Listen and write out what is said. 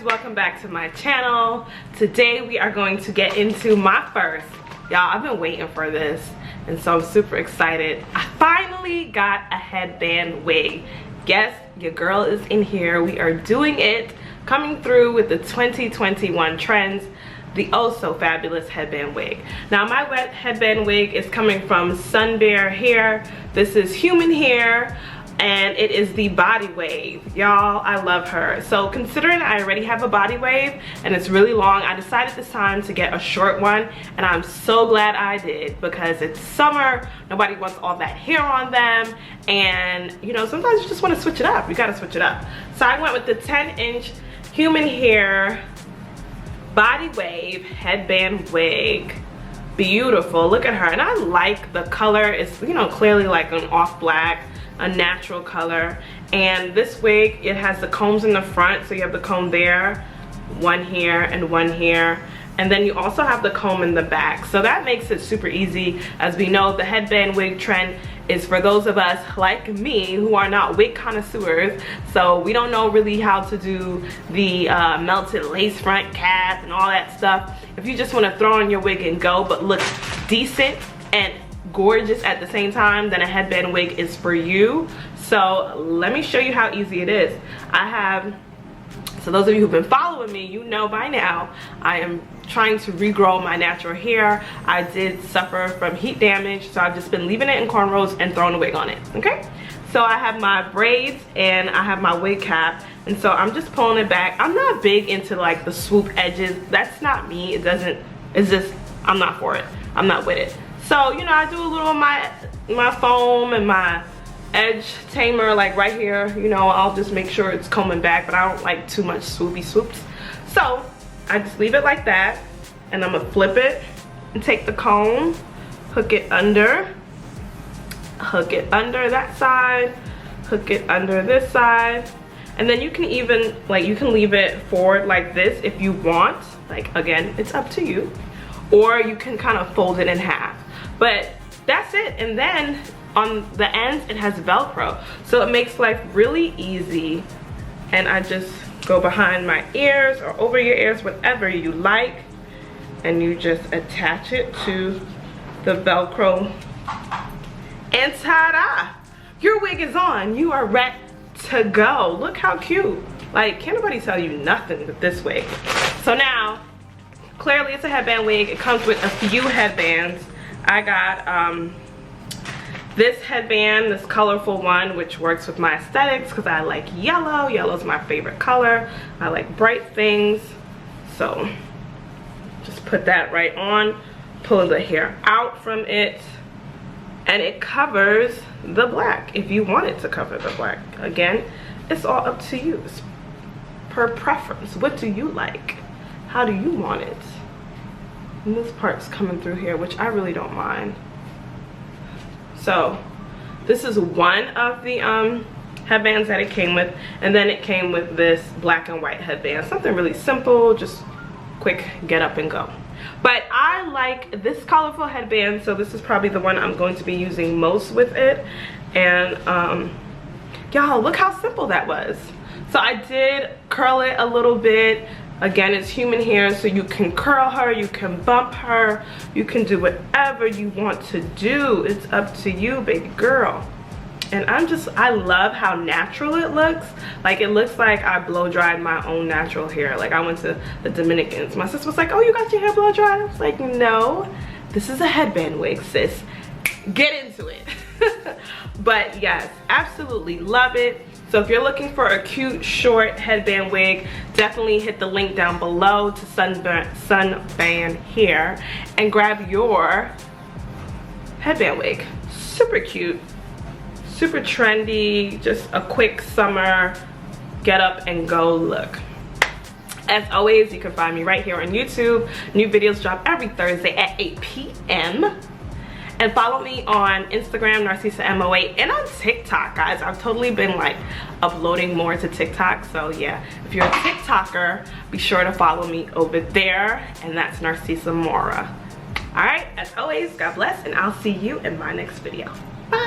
welcome back to my channel. Today we are going to get into my first, y'all, I've been waiting for this and so I'm super excited. I finally got a headband wig. Yes, your girl is in here. We are doing it, coming through with the 2021 trends, the oh so fabulous headband wig. Now my headband wig is coming from Sun Bear Hair. This is human hair and it is the body wave. Y'all, I love her. So considering I already have a body wave and it's really long, I decided this time to get a short one, and I'm so glad I did because it's summer, nobody wants all that hair on them, and you know, sometimes you just want to switch it up. You gotta switch it up. So I went with the 10-inch human hair body wave headband wig. Beautiful, look at her. And I like the color. It's, you know, clearly like an off black, a natural color. And this wig, it has the combs in the front, so you have the comb there, one here and one here, and then you also have the comb in the back, so that makes it super easy. As we know, the headband wig trend is for those of us like me who are not wig connoisseurs, so we don't know really how to do the melted lace front cap and all that stuff. If you just want to throw on your wig and go but look decent and gorgeous at the same time, then a headband wig is for you. So let me show you how easy it is. So those of you who've been following me, you know by now I am trying to regrow my natural hair. I did suffer from heat damage, so I've just been leaving it in cornrows and throwing a wig on it. Okay, so I have my braids and I have my wig cap, and so I'm just pulling it back. I'm not big into like the swoop edges. That's not me. It's just, I'm not for it. I'm not with it. So, you know, I do a little of my foam and my edge tamer like right here. You know, I'll just make sure it's combing back, but I don't like too much swoopy swoops. So I just leave it like that, and I'm gonna flip it and take the comb, hook it under that side, hook it under this side, and then you can even, like, you can leave it forward like this if you want. Like, again, it's up to you. Or you can kind of fold it in half. But that's it. And then on the ends it has Velcro, so it makes life really easy. And I just go behind my ears or over your ears, whatever you like, and you just attach it to the Velcro, and ta-da! Your wig is on. You are ready to go. Look how cute. Like, can't nobody tell you nothing with this wig. So now, clearly it's a headband wig. It comes with a few headbands. I got this headband, this colorful one, which works with my aesthetics because I like yellow. Yellow's my favorite color. I like bright things. So just put that right on, pull the hair out from it, and it covers the black if you want it to cover the black. Again, it's all up to you. It's per preference. What do you like? How do you want it? And this part's coming through here, which I really don't mind. So this is one of the headbands that it came with, and then it came with this black and white headband. Something really simple, just quick get up and go. But I like this colorful headband, so this is probably the one I'm going to be using most with it. And y'all, look how simple that was. So I did curl it a little bit. Again, it's human hair, so you can curl her, you can bump her, you can do whatever you want to do. It's up to you, baby girl. And I love how natural it looks. Like, it looks like I blow dried my own natural hair. Like, I went to the Dominicans. My sister was like, oh, you got your hair blow dried? I was like, no, this is a headband wig, sis. Get into it. But yes, absolutely love it. So if you're looking for a cute short headband wig, definitely hit the link down below to Sun Bear Hair and grab your headband wig. Super cute, super trendy, just a quick summer get up and go look. As always, you can find me right here on YouTube. New videos drop every Thursday at 8 p.m. And follow me on Instagram, NarcisaMO8, and on TikTok, guys. I've totally been like uploading more to TikTok. So yeah, if you're a TikToker, be sure to follow me over there. And that's Narcisa Mora. All right, as always, God bless, and I'll see you in my next video. Bye.